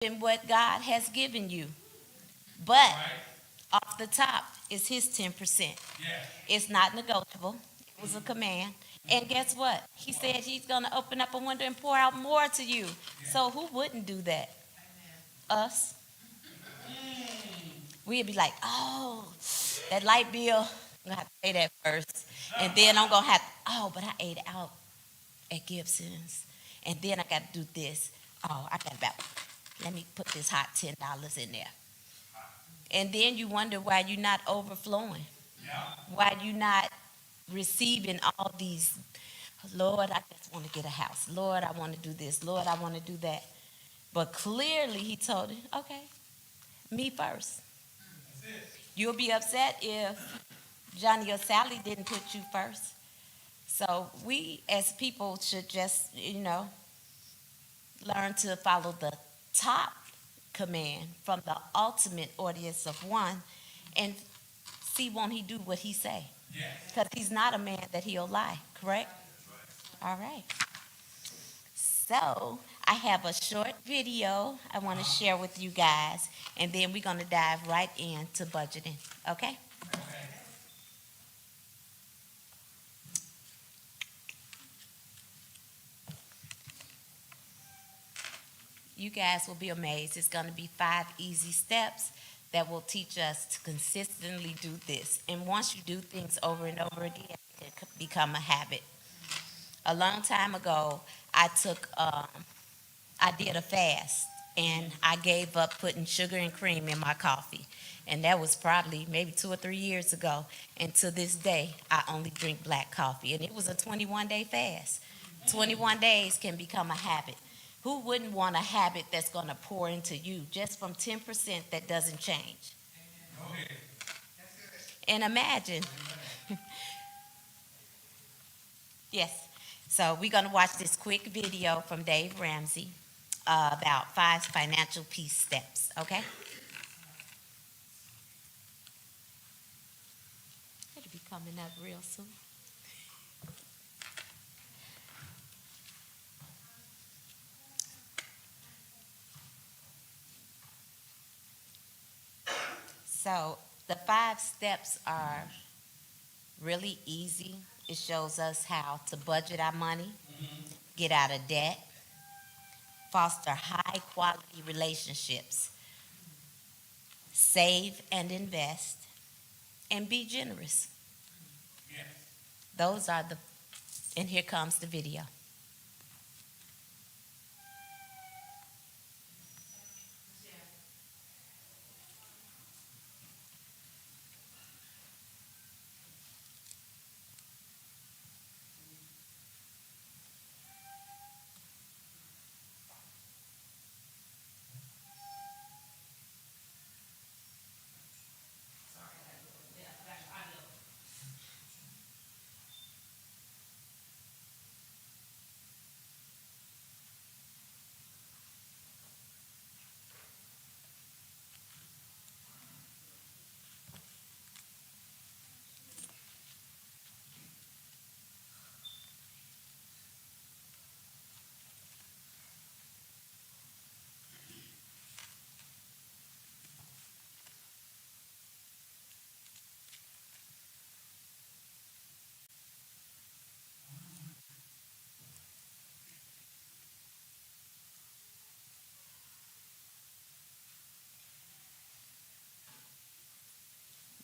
in what God has given you. But off the top is his 10%. It's not negotiable. It was a command. And guess what? He said he's going to open up a window and pour out more to you. So who wouldn't do that? Us. We'd be like, oh, that light bill, I'm going to have to pay that first. And then I'm going to have, oh, but I ate out at Gibson's. And then I got to do this. Oh, I got about, let me put this hot $10 in there. And then you wonder why you're not overflowing, why you're not receiving all these, Lord, I just want to get a house. Lord, I want to do this. Lord, I want to do that. But clearly he told him, okay, me first. You'll be upset if Johnny or Sally didn't put you first. So we as people should just, learn to follow the top command from the ultimate audience of one and see won't he do what he say. Because he's not a man that he'll lie, correct? All right. So I have a short video I want to share with you guys, and then we're going to dive right into budgeting. Okay? You guys will be amazed. It's going to be 5 easy steps that will teach us to consistently do this. And once you do things over and over again, it could become a habit. A long time ago, I did a fast, and I gave up putting sugar and cream in my coffee. And that was probably maybe 2 or 3 years ago. And to this day, I only drink black coffee. And it was a 21-day fast. 21 days can become a habit. Who wouldn't want a habit that's going to pour into you just from 10% that doesn't change? And imagine, yes. So we're going to watch this quick video from Dave Ramsey about 5 financial peace steps, okay? It'll be coming up real soon. So the 5 steps are really easy. It shows us how to budget our money, get out of debt, foster high quality relationships, save and invest, and be generous. Those are the, and here comes the video.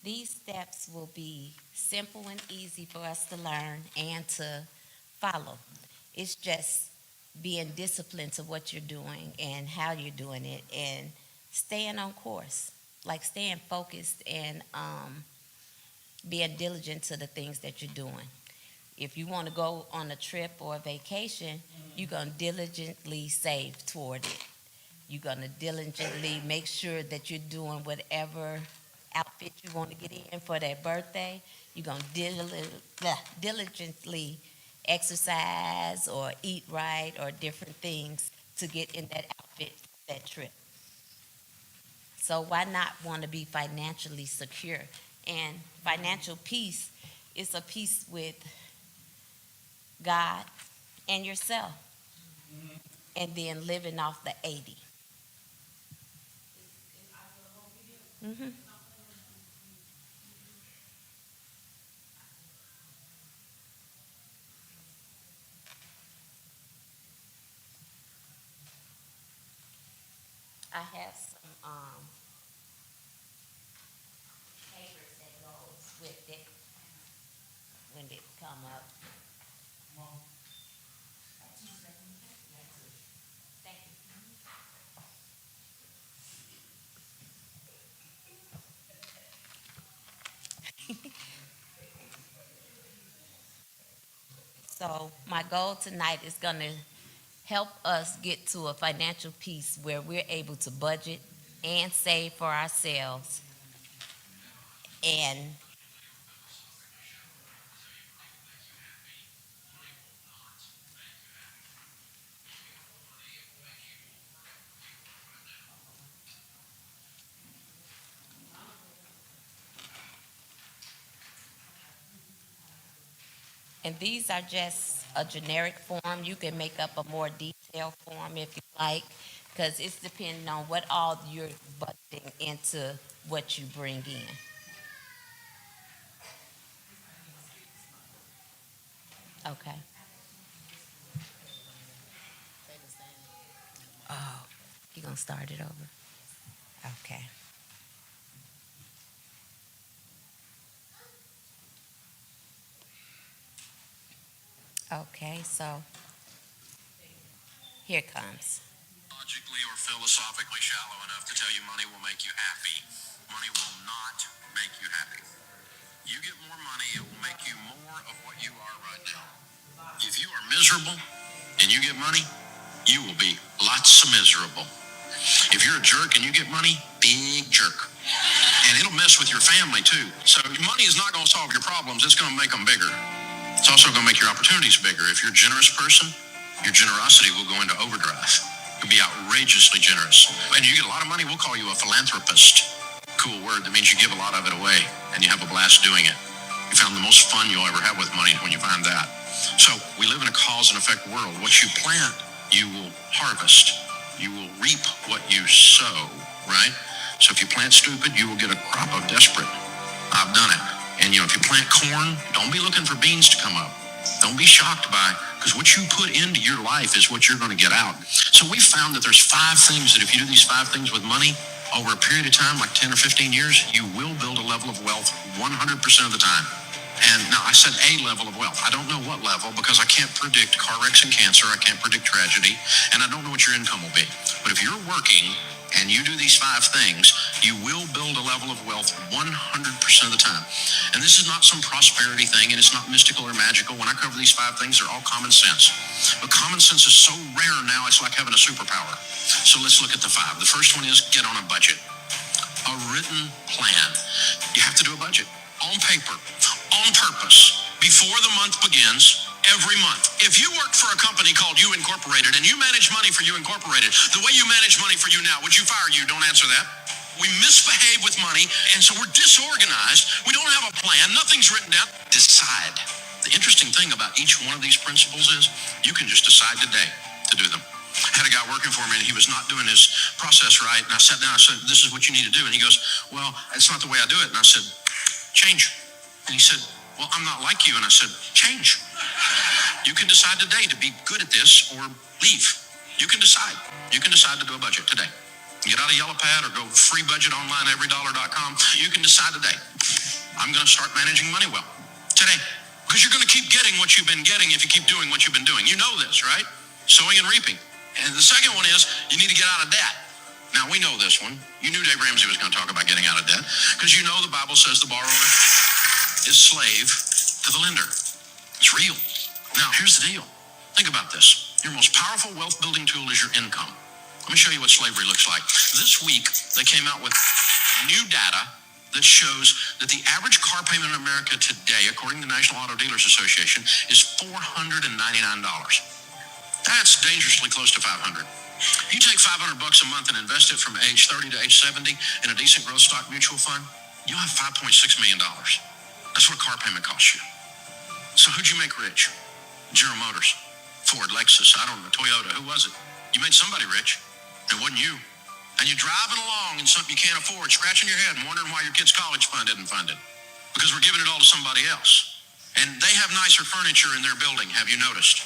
These steps will be simple and easy for us to learn and to follow. It's just being disciplined to what you're doing and how you're doing it and staying on course, like staying focused and being diligent to the things that you're doing. If you want to go on a trip or a vacation, you're going to diligently save toward it. You're going to diligently make sure that you're doing whatever outfit you want to get in for that birthday. You're going to diligently exercise or eat right or different things to get in that outfit for that trip. So why not want to be financially secure? And financial peace is a peace with God and yourself, and then living off the 80. Mhm. I have some papers that goes with it when it come up. Thank you. So my goal tonight is gonna help us get to a financial peace where we're able to budget and save for ourselves. And these are just a generic form. You can make up a more detailed form if you like, because it's depending on what all you're budgeting into what you bring in. Okay. Oh, you gonna start it over? Okay. Okay, so here it comes. Logically or philosophically shallow enough to tell you money will make you happy. Money will not make you happy. You get more money, it will make you more of what you are right now. If you are miserable and you get money, you will be lots of miserable. If you're a jerk and you get money, big jerk. And it'll mess with your family too. So money is not going to solve your problems, it's going to make them bigger. It's also going to make your opportunities bigger. If you're a generous person, your generosity will go into overdrive. You'll be outrageously generous. And you get a lot of money, we'll call you a philanthropist. Cool word. That means you give a lot of it away and you have a blast doing it. You found the most fun you'll ever have with money when you find that. So we live in a cause and effect world. What you plant, you will harvest. You will reap what you sow, right? So if you plant stupid, you will get a crop of desperate. I've done it. And if you plant corn, don't be looking for beans to come up. Don't be shocked by, because what you put into your life is what you're going to get out. So we found that there's 5 things that if you do these 5 things with money over a period of time, like 10 or 15 years, you will build a level of wealth 100% of the time. And now I said a level of wealth. I don't know what level because I can't predict car wrecks and cancer. I can't predict tragedy. And I don't know what your income will be. But if you're working and you do these 5 things, you will build a level of wealth 100% of the time. And this is not some prosperity thing, and it's not mystical or magical. When I cover these 5 things, they're all common sense. But common sense is so rare now, it's like having a superpower. So let's look at the 5. The first one is get on a budget. A written plan. You have to do a budget on paper, on purpose, before the month begins, every month. If you work for a company called You Incorporated and you manage money for You Incorporated, the way you manage money for you now, would you fire you? Don't answer that. We misbehave with money, and so we're disorganized. We don't have a plan. Nothing's written down. Decide. The interesting thing about each one of these principles is you can just decide today to do them. I had a guy working for me, and he was not doing his process right, and I sat down, I said, this is what you need to do. And he goes, well, it's not the way I do it. And I said, change. And he said, well, I'm not like you. And I said, change. You can decide today to be good at this or leave. You can decide. You can decide to do a budget today. Get out a yellow pad or go free budget online, everydollar.com. You can decide today. I'm going to start managing money well today. Because you're going to keep getting what you've been getting if you keep doing what you've been doing. You know this, right? Sowing and reaping. And the second one is you need to get out of debt. Now, we know this one. You knew Dave Ramsey was going to talk about getting out of debt because you know the Bible says the borrower is slave to the lender. It's real. Now, here's the deal. Think about this. Your most powerful wealth building tool is your income. Let me show you what slavery looks like. This week, they came out with new data that shows that the average car payment in America today, according to the National Auto Dealers Association, is $499. That's dangerously close to $500. You take $500 a month and invest it from age 30 to age 70 in a decent growth stock mutual fund, you'll have $5.6 million. That's what a car payment costs you. So who'd you make rich? General Motors, Ford, Lexus, I don't know, Toyota, who was it? You made somebody rich. It wasn't you. And you're driving along in something you can't afford, scratching your head and wondering why your kid's college fund isn't funded. Because we're giving it all to somebody else. And they have nicer furniture in their building, have you noticed?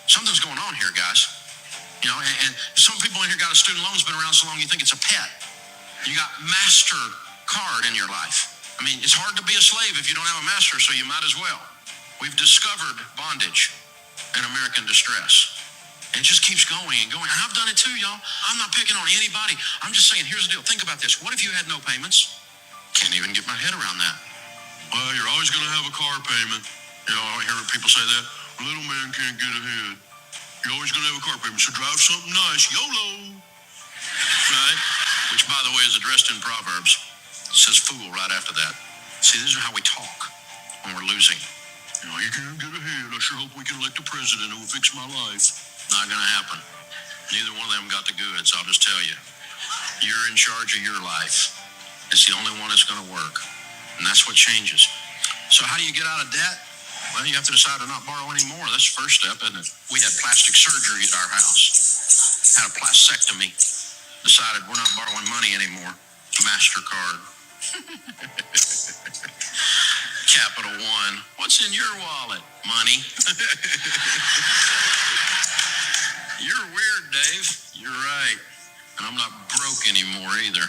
Something's going on here, guys. You know, and some people in here got a student loan that's been around so long you think it's a pet. You got MasterCard in your life. I mean, it's hard to be a slave if you don't have a master, so you might as well. We've discovered bondage and American distress. And it just keeps going and going. And I've done it too, y'all. I'm not picking on anybody. I'm just saying, here's the deal. Think about this. What if you had no payments? Can't even get my head around that. Well, you're always going to have a car payment. You know, I hear people say that. Little man can't get ahead. You're always going to have a car payment, so drive something nice. YOLO. Right? Which, by the way, is addressed in Proverbs. It says fool right after that. See, these are how we talk when we're losing. You know, you can't get ahead. I sure hope we can elect a president who will fix my life. Not going to happen. Neither one of them got the goods, I'll just tell you. You're in charge of your life. It's the only one that's going to work. And that's what changes. So how do you get out of debt? Well, you have to decide to not borrow anymore. That's the first step, isn't it? We had plastic surgery at our house. Had a plastectomy. Decided we're not borrowing money anymore. MasterCard. Capital One. What's in your wallet? Money. You're weird, Dave. You're right. And I'm not broke anymore either.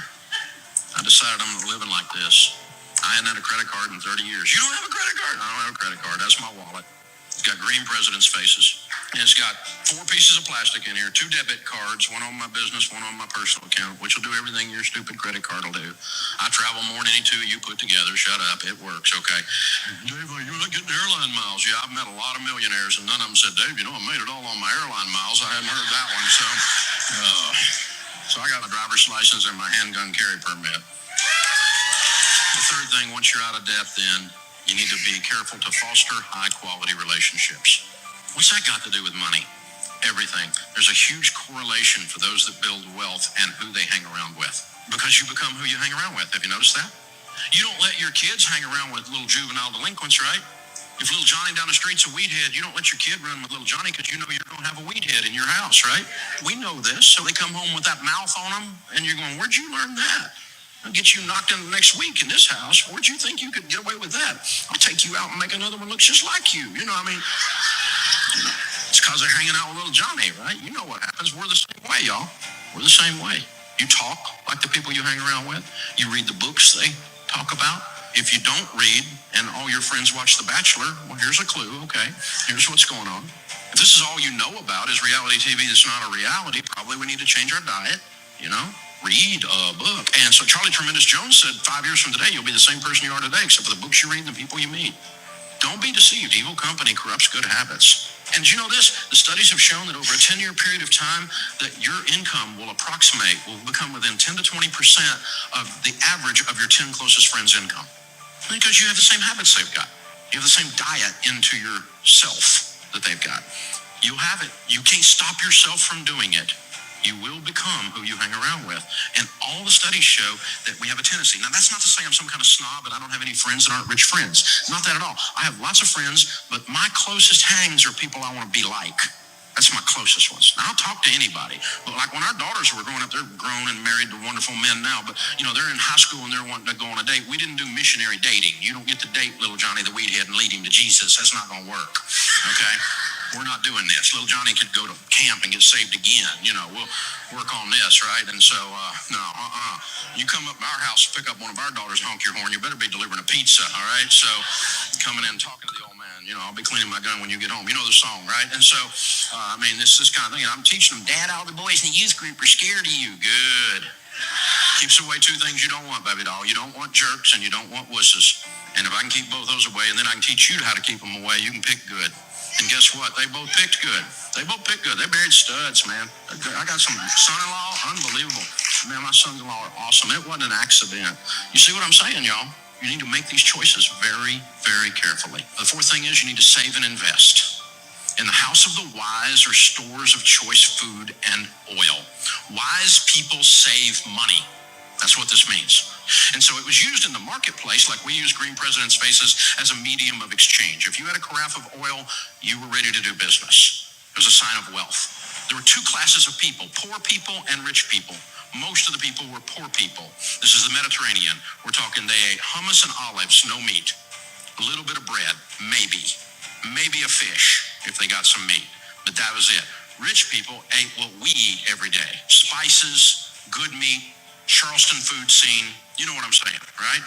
I decided I'm living like this. I hadn't had a credit card in 30 years. You don't have a credit card? I don't have a credit card. That's my wallet. It's got green presidents' faces. And it's got 4 pieces of plastic in here, 2 debit cards, one on my business, one on my personal account, which will do everything your stupid credit card will do. I travel more than any 2 you put together. Shut up. It works, okay? Dave, you're not getting airline miles. Yeah, I've met a lot of millionaires, and none of them said, Dave, you know, I made it all on my airline miles. I hadn't heard that one, so I got a driver's license and my handgun carry permit. The third thing, once you're out of debt, then you need to be careful to foster high-quality relationships. What's that got to do with money? Everything. There's a huge correlation for those that build wealth and who they hang around with. Because you become who you hang around with. Have you noticed that? You don't let your kids hang around with little juvenile delinquents, right? If little Johnny down the street's a weed head, you don't let your kid run with little Johnny because you know you're going to have a weed head in your house, right? We know this, so they come home with that mouth on them, and you're going, where'd you learn that? I'll get you knocked in the next week in this house. Where'd you think you could get away with that? I'll take you out and make another one look just like you. You know, I mean, it's because they're hanging out with little Johnny, right? You know what happens. We're the same way, y'all. We're the same way. You talk like the people you hang around with. You read the books they talk about. If you don't read and all your friends watch The Bachelor, well, here's a clue, okay? Here's what's going on. If this is all you know about is reality TV that's not a reality, probably we need to change our diet, you know? Read a book. And so Charlie Tremendous Jones said 5 years from today, you'll be the same person you are today, except for the books you read and the people you meet. Don't be deceived. Evil company corrupts good habits. And do you know this? The studies have shown that over a 10-year period of time that your income will become within 10 to 20% of the average of your 10 closest friends' income. Because you have the same habits they've got. You have the same diet into yourself that they've got. You'll have it. You can't stop yourself from doing it. You will become who you hang around with. And all the studies show that we have a tendency. Now, that's not to say I'm some kind of snob and I don't have any friends that aren't rich friends. Not that at all. I have lots of friends, but my closest hangs are people I want to be like. That's my closest ones. Now, I'll talk to anybody. But like when our daughters were growing up, they're grown and married to wonderful men now. But, you know, they're in high school and they're wanting to go on a date. We didn't do missionary dating. You don't get to date little Johnny the weed head and lead him to Jesus. That's not going to work. Okay? We're not doing this. Little Johnny could go to camp and get saved again. You know, we'll work on this, right? And so, You come up to our house, pick up one of our daughters, honk your horn. You better be delivering a pizza, all right? So, coming in and talking to the old man, you know, I'll be cleaning my gun when you get home. You know the song, right? And so, this is kind of thing. And I'm teaching them, Dad, all the boys in the youth group are scared of you. Good. Keeps away 2 things you don't want, baby doll. You don't want jerks and you don't want wusses. And if I can keep both those away, and then I can teach you how to keep them away, you can pick good. And guess what? They both picked good. They both picked good. They married studs, man. I got some son-in-law, unbelievable. Man, my sons-in-law are awesome. It wasn't an accident. You see what I'm saying, y'all? You need to make these choices very, very carefully. The 4th thing is you need to save and invest. In the house of the wise are stores of choice food and oil. Wise people save money. That's what this means. And so it was used in the marketplace like we use green presidents' faces as a medium of exchange. If you had a carafe of oil, you were ready to do business. It was a sign of wealth. There were 2 classes of people, poor people and rich people. Most of the people were poor people. This is the Mediterranean. We're talking they ate hummus and olives, no meat, a little bit of bread, maybe a fish if they got some meat, but that was it. Rich people ate what we eat every day: spices, good meat, Charleston food scene. You know what I'm saying, right?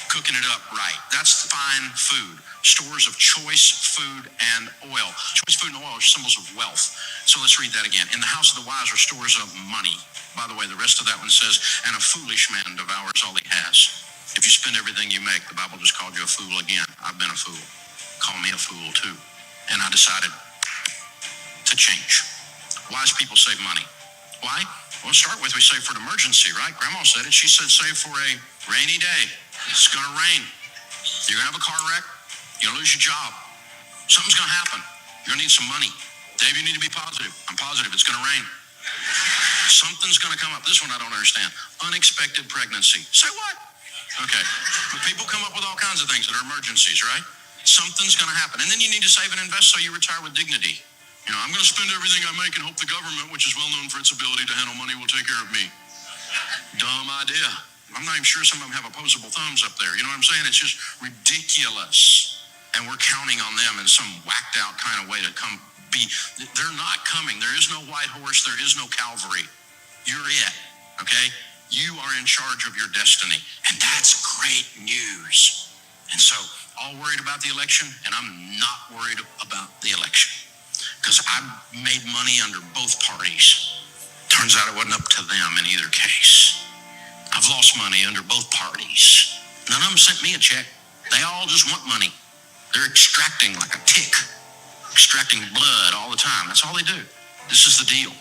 Cooking it up right. That's fine food. Stores of choice food and oil. Choice food and oil are symbols of wealth. So let's read that again. In the house of the wise are stores of money. By the way, the rest of that one says, and a foolish man devours all he has. If you spend everything you make, the Bible just called you a fool again. I've been a fool. Call me a fool too. And I decided to change. Wise people save money. Why? Well, to start with, we save for an emergency, right? Grandma said it. She said save for a rainy day. It's going to rain. You're going to have a car wreck. You're going to lose your job. Something's going to happen. You're going to need some money. Dave, you need to be positive. I'm positive it's going to rain. Something's going to come up. This one I don't understand. Unexpected pregnancy. Say what? Okay. But people come up with all kinds of things that are emergencies, right? Something's going to happen. And then you need to save and invest so you retire with dignity. You know, I'm going to spend everything I make and hope the government, which is well known for its ability to handle money, will take care of me. Dumb idea. I'm not even sure some of them have opposable thumbs up there. You know what I'm saying? It's just ridiculous. And we're counting on them in some whacked out kind of way to come be. They're not coming. There is no white horse. There is no Calvary. You're it. Okay? You are in charge of your destiny. And that's great news. And so, all worried about the election, and I'm not worried about the election. Because I made money under both parties. Turns out it wasn't up to them in either case. I've lost money under both parties. None of them sent me a check. They all just want money. They're extracting like a tick, extracting blood all the time. That's all they do. This is the deal.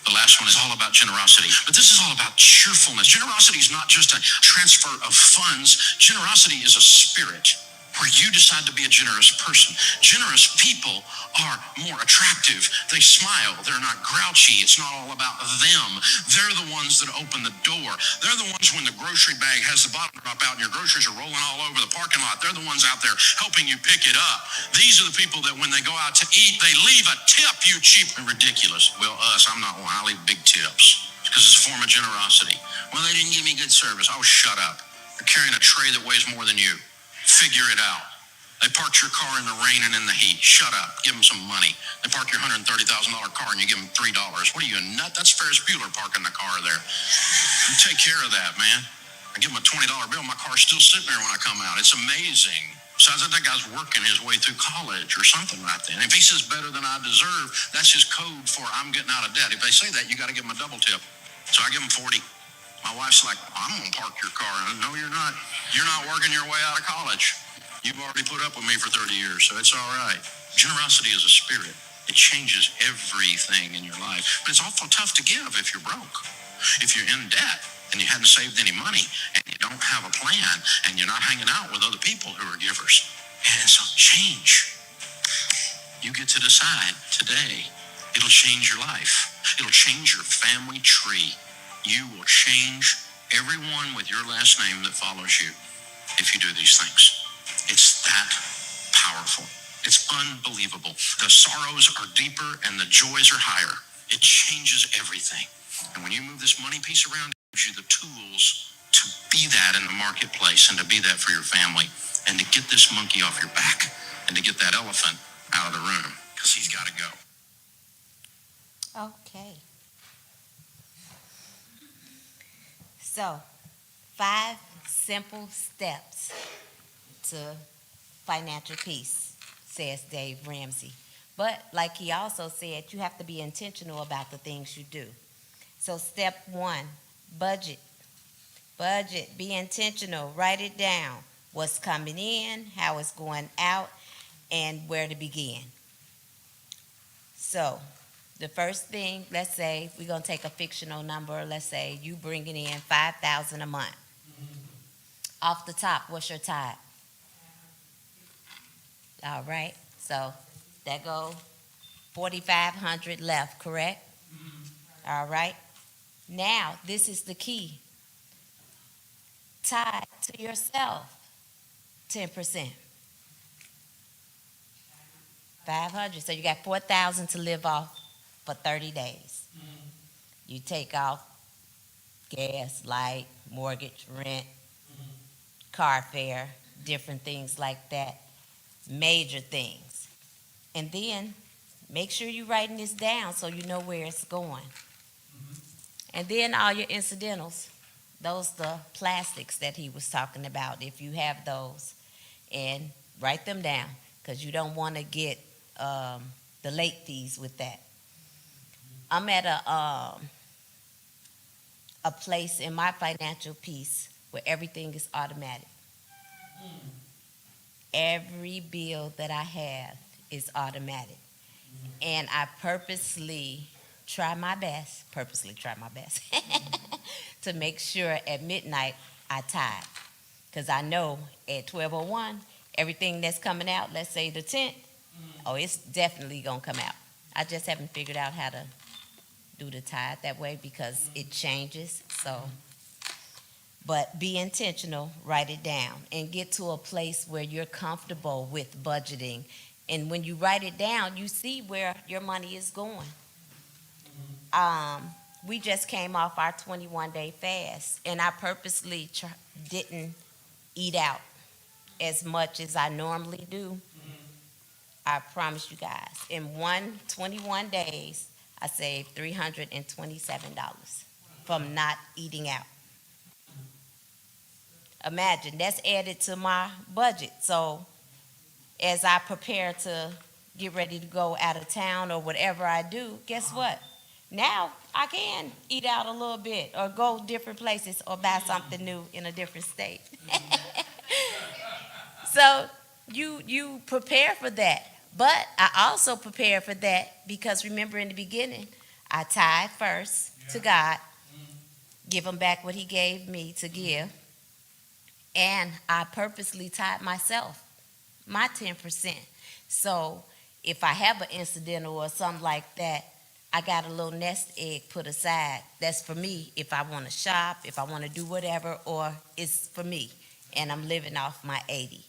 The last one is all about generosity. But this is all about cheerfulness. Generosity is not just a transfer of funds. Generosity is a spirit where you decide to be a generous person. Generous people are more attractive. They smile. They're not grouchy. It's not all about them. They're the ones that open the door. They're the ones when the grocery bag has the bottom drop out and your groceries are rolling all over the parking lot. They're the ones out there helping you pick it up. These are the people that when they go out to eat, they leave a tip, you cheap and ridiculous. Well, I'm not one. I leave big tips because it's a form of generosity. Well, they didn't give me good service. Oh, shut up. They're carrying a tray that weighs more than you. Figure it out. They parked your car in the rain and in the heat. Shut up. Give them some money. They park your $130,000 car and you give them $3. What are you, a nut? That's Ferris Bueller parking the car there. You take care of that, man. I give them a $20 bill. My car's still sitting there when I come out. It's amazing. Besides that guy's working his way through college or something right there. And if he says better than I deserve, that's his code for I'm getting out of debt. If they say that, you got to give them a double tip. So I give them 40. My wife's like, I'm going to park your car. No, you're not. You're not working your way out of college. You've already put up with me for 30 years, so it's all right. Generosity is a spirit. It changes everything in your life. But it's awful tough to give if you're broke. If you're in debt and you hadn't saved any money and you don't have a plan and you're not hanging out with other people who are givers. And so change. You get to decide today. It'll change your life. It'll change your family tree. You will change everyone with your last name that follows you if you do these things. It's that powerful. It's unbelievable. The sorrows are deeper and the joys are higher. It changes everything. And when you move this money piece around, it gives you the tools to be that in the marketplace and to be that for your family and to get this monkey off your back and to get that elephant out of the room because he's got to go. Okay. So, 5 simple steps to financial peace, says Dave Ramsey. But like he also said, you have to be intentional about the things you do. So step 1, budget. Budget, be intentional, write it down. What's coming in, how it's going out, and where to begin. So the first thing, let's say we're going to take a fictional number. Let's say you bringing in $5,000 a month. Off the top, what's your tithe? All right, so that go $4,500 left, correct? All right. Now, this is the key. Tithe to yourself 10%. 500. So you got 4,000 to live off for 30 days. You take off gas, light, mortgage, rent, car fare, different things like that, major things. And then make sure you're writing this down so you know where it's going. And then all your incidentals, those the plastics that he was talking about, if you have those, and write them down because you don't want to get the late fees with that. I'm at a place in my financial piece where everything is automatic. Every bill that I have is automatic. And I purposely purposely try my best to make sure at midnight I tithe. Because I know at 12:01, everything that's coming out, let's say the 10th, oh, it's definitely going to come out. I just haven't figured out how to do the tithe that way because it changes. So, but be intentional, write it down, and get to a place where you're comfortable with budgeting. And when you write it down, you see where your money is going. We just came off our 21-day fast, and I purposely didn't eat out as much as I normally do. I promise you guys, in 21 days, I saved $327 from not eating out. Imagine, that's added to my budget. So as I prepare to get ready to go out of town or whatever I do, guess what? Now I can eat out a little bit or go different places or buy something new in a different state. So you prepare for that. But I also prepare for that because remember in the beginning, I tithe first to God, give him back what he gave me to give, and I purposely tithe myself, my 10%. So if I have an incidental or something like that, I got a little nest egg put aside. That's for me if I want to shop, if I want to do whatever, or it's for me, and I'm living off my 80.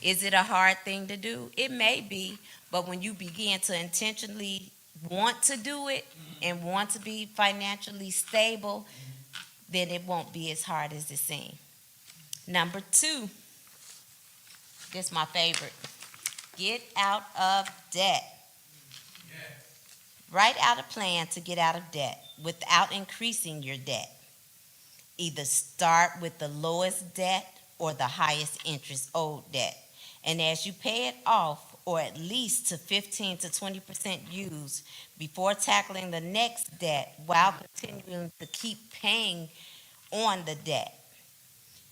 Is it a hard thing to do? It may be, but when you begin to intentionally want to do it and want to be financially stable, then it won't be as hard as it seems. Number 2, this is my favorite. Get out of debt. Write out a plan to get out of debt without increasing your debt. Either start with the lowest debt or the highest interest owed debt. And as you pay it off, or at least to 15 to 20% used before tackling the next debt while continuing to keep paying on the debt.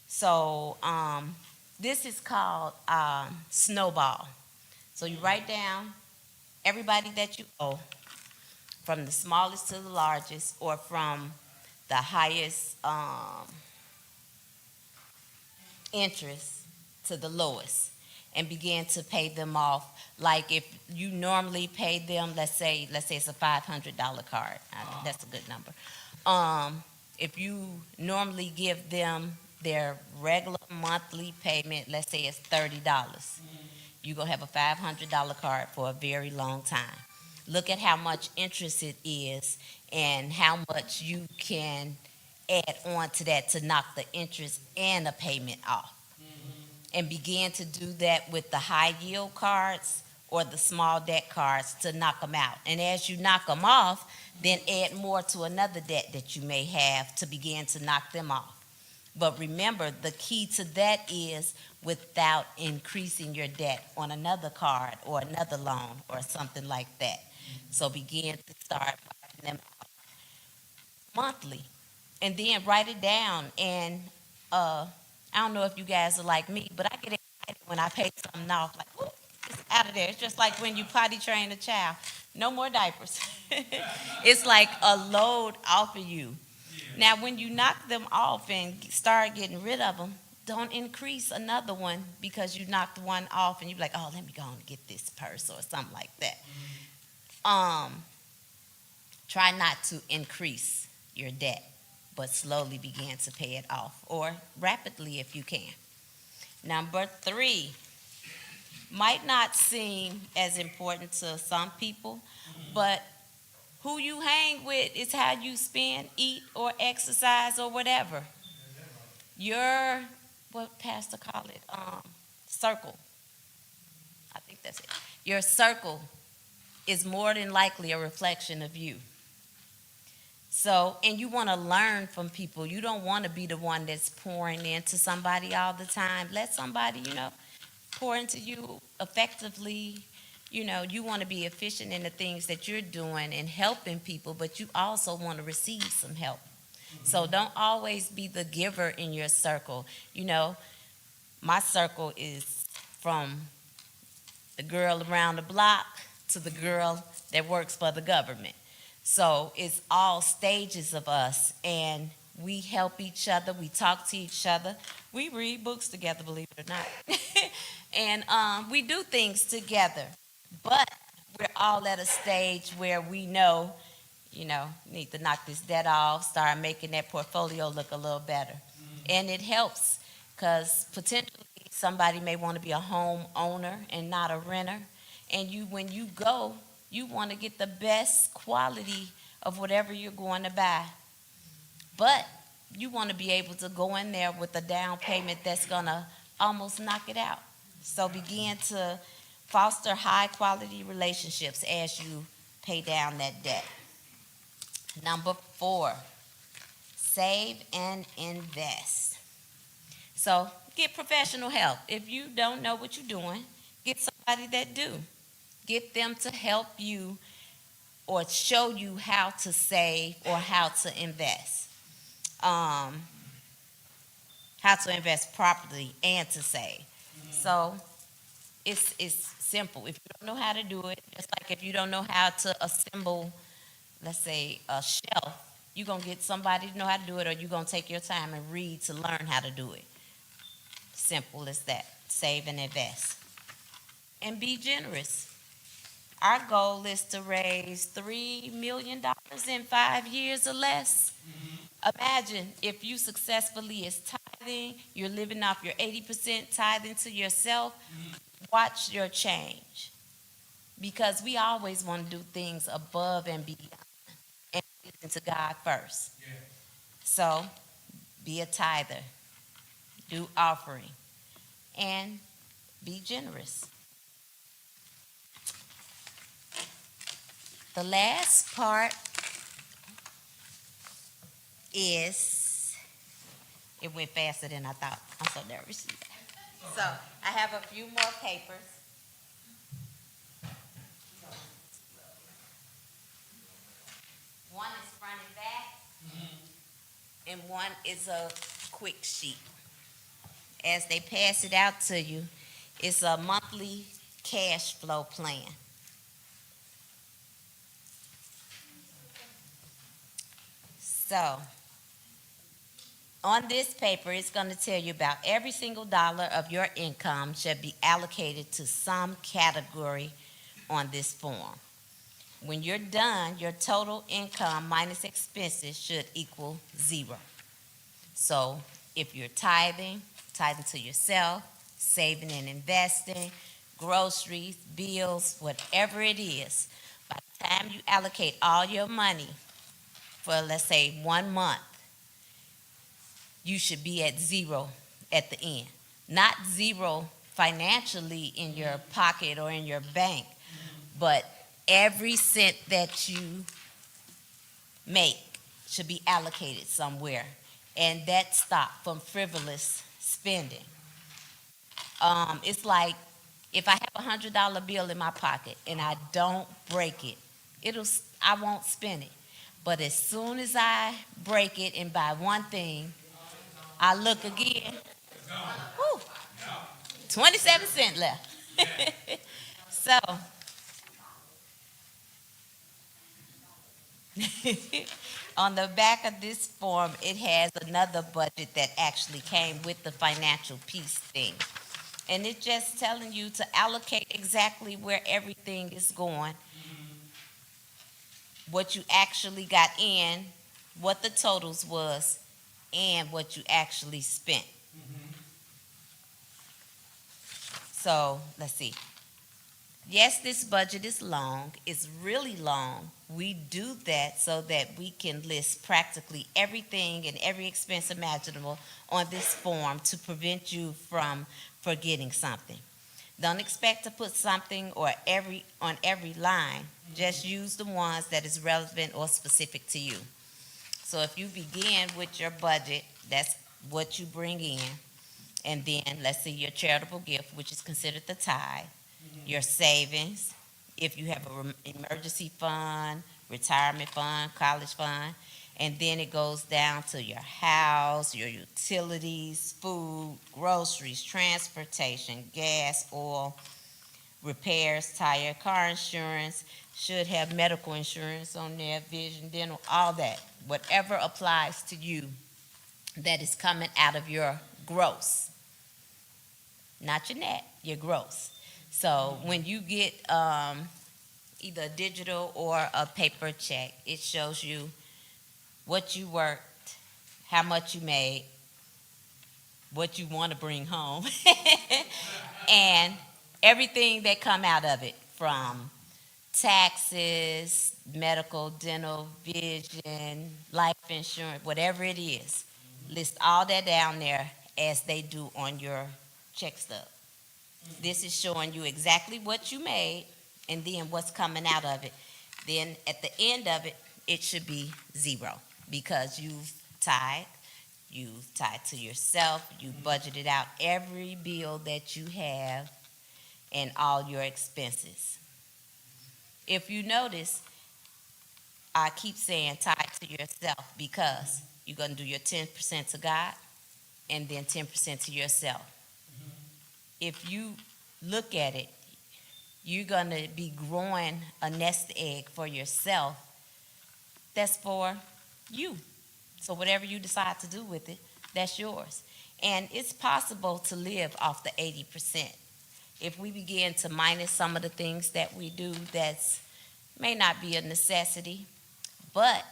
So this is called snowball. So you write down everybody that you owe, from the smallest to the largest, or from the highest interest to the lowest, and begin to pay them off. Like if you normally pay them, let's say it's a $500 card. That's a good number. If you normally give them their regular monthly payment, let's say it's $30, you're going to have a $500 card for a very long time. Look at how much interest it is and how much you can add on to that to knock the interest and the payment off. And begin to do that with the high yield cards or the small debt cards to knock them out. And as you knock them off, then add more to another debt that you may have to begin to knock them off. But remember, the key to that is without increasing your debt on another card or another loan or something like that. So begin to start writing them out monthly. And then write it down. And I don't know if you guys are like me, but I get excited when I pay something off. Like, whoop, it's out of there. It's just like when you potty train a child. No more diapers. It's like a load off of you. Now, when you knock them off and start getting rid of them, don't increase another one because you knocked one off and you're like, oh, let me go and get this purse or something like that. Try not to increase your debt, but slowly begin to pay it off, or rapidly if you can. Number 3, might not seem as important to some people, but Who you hang with is how you spend, eat, or exercise, or whatever. Your, what pastor call it, circle. I think that's it. Your circle is more than likely a reflection of you. So, and you want to learn from people. You don't want to be the one that's pouring into somebody all the time. Let somebody, pour into you effectively. You want to be efficient in the things that you're doing and helping people, but you also want to receive some help. So don't always be the giver in your circle. My circle is from the girl around the block to the girl that works for the government. So it's all stages of us, and we help each other. We talk to each other. We read books together, believe it or not. And we do things together. But we're all at a stage where we know, need to knock this debt off, start making that portfolio look a little better. And it helps because potentially somebody may want to be a home owner and not a renter. And when you go, you want to get the best quality of whatever you're going to buy. But you want to be able to go in there with a down payment that's going to almost knock it out. So begin to foster high quality relationships as you pay down that debt. Number 4, save and invest. So get professional help. If you don't know what you're doing, get somebody that do. Get them to help you or show you how to save or how to invest. How to invest properly and to save. So it's simple. If you don't know how to do it, just like if you don't know how to assemble, let's say, a shelf, you're going to get somebody to know how to do it, or you're going to take your time and read to learn how to do it. Simple as that. Save and invest. And be generous. Our goal is to raise $3 million in 5 years or less. Imagine if you successfully is tithing, you're living off your 80% tithing to yourself. Watch your change. Because we always want to do things above and beyond and listen to God first. Yeah. So be a tither, do offering, and be generous. The last part is, it went faster than I thought. I'm so nervous. So I have a few more papers. One is front and back, and one is a quick sheet. As they pass it out to you, it's a monthly cash flow plan. So, on this paper, it's going to tell you about every single dollar of your income should be allocated to some category on this form. When you're done, your total income minus expenses should equal 0. So, if you're tithing to yourself, saving and investing, groceries, bills, whatever it is, by the time you allocate all your money for, let's say, 1 month, you should be at 0 at the end. Not 0 financially in your pocket or in your bank, but every cent that you make should be allocated somewhere. And that stop from frivolous spending. It's like if I have $100 bill in my pocket and I don't break it, I won't spend it. But as soon as I break it and buy one thing, I look again. Whew, 27 cents left. So, on the back of this form, it has another budget that actually came with the financial piece thing. And it's just telling you to allocate exactly where everything is going, what you actually got in, what the totals was, and what you actually spent. So, let's see. yes, this budget is long, it's really long. We do that so that we can list practically everything and every expense imaginable on this form to prevent you from forgetting something. Don't expect to put something on every line. Just use the ones that is relevant or specific to you. So if you begin with your budget, that's what you bring in. And then let's see your charitable gift, which is considered the tithe, your savings, if you have an emergency fund, retirement fund, college fund, and then it goes down to your house, your utilities, food, groceries, transportation, gas, oil, repairs, tire, car insurance, should have medical insurance on there, vision, dental, all that. Whatever applies to you that is coming out of your gross, not your net, your gross. So when you get either a digital or a paper check, it shows you what you worked, how much you made, what you want to bring home, and everything that come out of it from taxes, medical, dental, vision, life insurance, whatever it is. List all that down there as they do on your check stub. This is showing you exactly what you made and then what's coming out of it. Then at the end of it, it should be zero because you've tied to yourself, you budgeted out every bill that you have and all your expenses. If you notice, I keep saying tied to yourself because you're going to do your 10% to God and then 10% to yourself. If you look at it, you're going to be growing a nest egg for yourself that's for you. So whatever you decide to do with it, that's yours. And it's possible to live off the 80%. If we begin to minus some of the things that we do that's may not be a necessity, but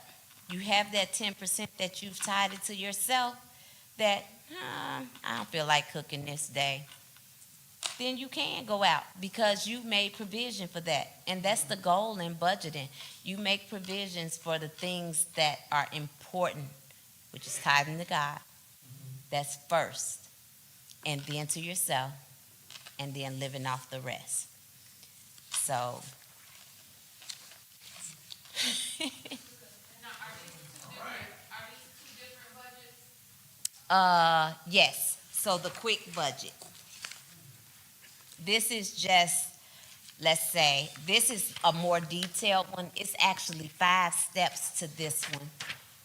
you have that 10% that you've tied it to yourself that I don't feel like cooking this day, then you can go out because you made provision for that. And that's the goal in budgeting. You make provisions for the things that are important, which is tithing to God. That's first. And then to yourself, and then living off the rest. So, yes. So the quick budget. This is just, let's say, this is a more detailed one. It's actually 5 steps to this one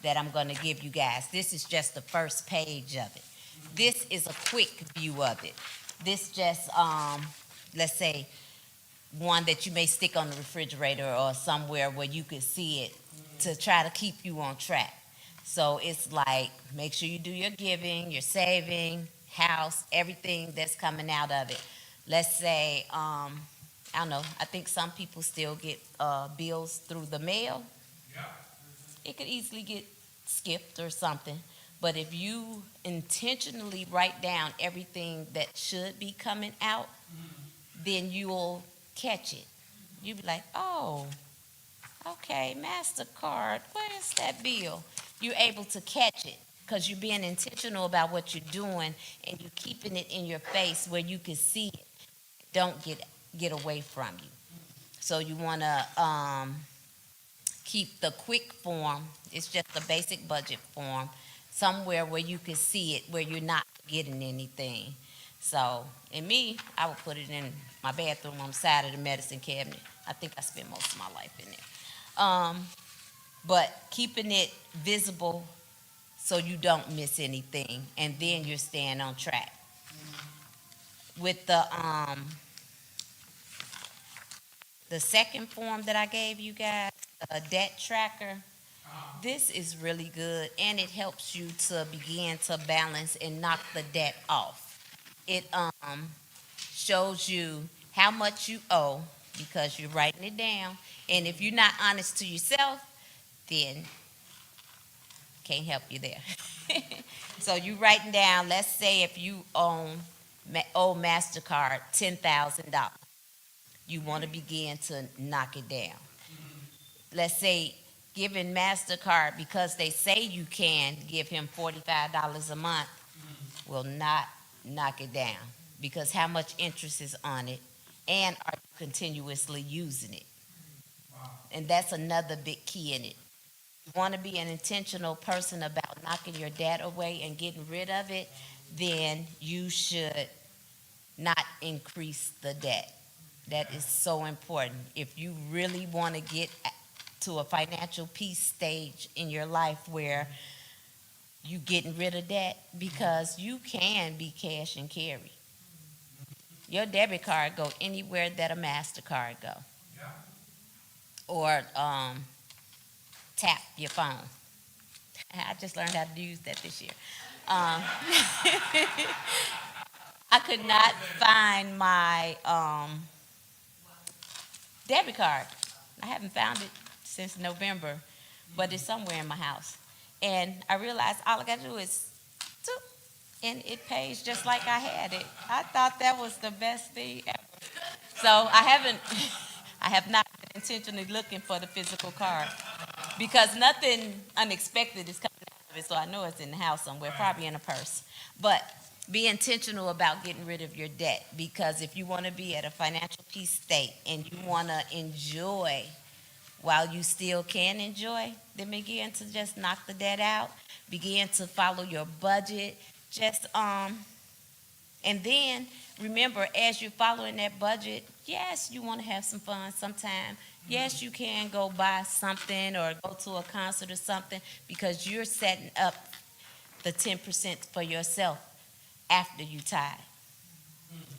that I'm going to give you guys. This is just the first page of it. This is a quick view of it. This just, let's say, one that you may stick on the refrigerator or somewhere where you could see it to try to keep you on track. So it's like, make sure you do your giving, your saving, house, everything that's coming out of it. Let's say, I don't know, I think some people still get bills through the mail. It could easily get skipped or something. But if you intentionally write down everything that should be coming out, then you'll catch it. You'll be like, oh, okay, MasterCard, where's that bill? You're able to catch it because you're being intentional about what you're doing and you're keeping it in your face where you can see it. Don't get away from you. So you want to keep the quick form. It's just a basic budget form somewhere where you can see it, where you're not getting anything. So, in me, I would put it in my bathroom on the side of the medicine cabinet. I think I spent most of my life in there. But keeping it visible so you don't miss anything, and then you're staying on track. With the second form that I gave you guys, a debt tracker, this is really good, and it helps you to begin to balance and knock the debt off. It shows you how much you owe because you're writing it down. And if you're not honest to yourself, then can't help you there. So you writing down, let's say if you owe MasterCard $10,000. you want to begin to knock it down. Let's say giving MasterCard, because they say you can give him $45 a month, will not knock it down, because how much interest is on it, and are you continuously using it? And that's another big key in it. You want to be an intentional person about knocking your debt away and getting rid of it, then you should not increase the debt. That is so important. If you really want to get to a financial peace stage in your life where you getting rid of debt, because you can be cash and carry. Your debit card go anywhere that a MasterCard go. Or tap your phone. I just learned how to use that this year. I could not find my debit card. I haven't found it since November, but it's somewhere in my house. And I realized all I gotta do is toop, and it pays just like I had it. I thought that was the best thing ever. So I have not been intentionally looking for the physical card, because nothing unexpected is coming out of it, so I know it's in the house somewhere, probably in a purse. But be intentional about getting rid of your debt, because if you want to be at a financial peace state and you want to enjoy while you still can enjoy, then begin to just knock the debt out, begin to follow your budget, and then remember, as you're following that budget, yes, you want to have some fun sometime. Yes, you can go buy something or go to a concert or something, because you're setting up the 10% for yourself after you tithe.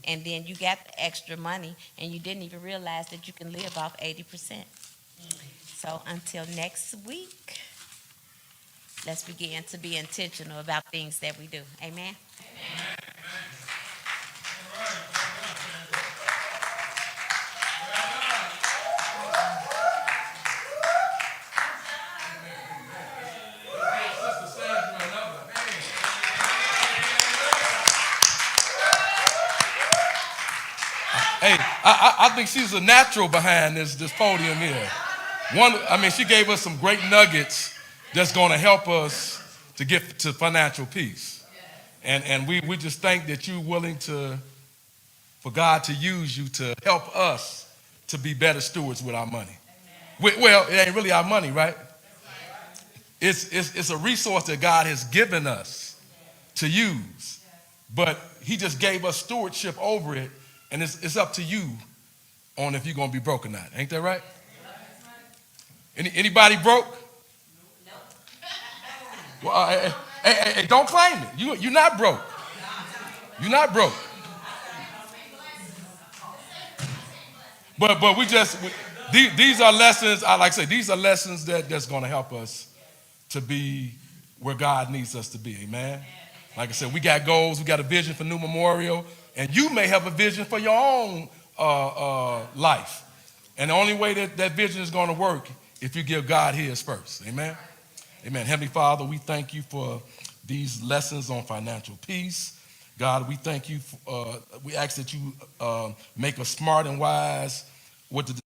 And then you got the extra money and you didn't even realize that you can live off 80%. So until next week, let's begin to be intentional about things that we do. Amen. Hey, I think she's a natural behind this podium here. She gave us some great nuggets that's going to help us to get to financial peace. And we just think that you're willing for God to use you to help us to be better stewards with our money. Well, it ain't really our money, right? It's a resource that God has given us to use, but he just gave us stewardship over it, and it's up to you on if you're going to be broke or not. Ain't that right? Anybody broke? Well, hey, don't claim it. You're not broke. You're not broke. But these are lessons. I like to say these are lessons that's going to help us to be where God needs us to be. Amen. Like I said, we got goals. We got a vision for New Memorial, and you may have a vision for your own life. And the only way that vision is going to work if you give God his first. Amen. Amen. Heavenly Father, we thank you for these lessons on financial peace. God, we thank you. We ask that you make us smart and wise with the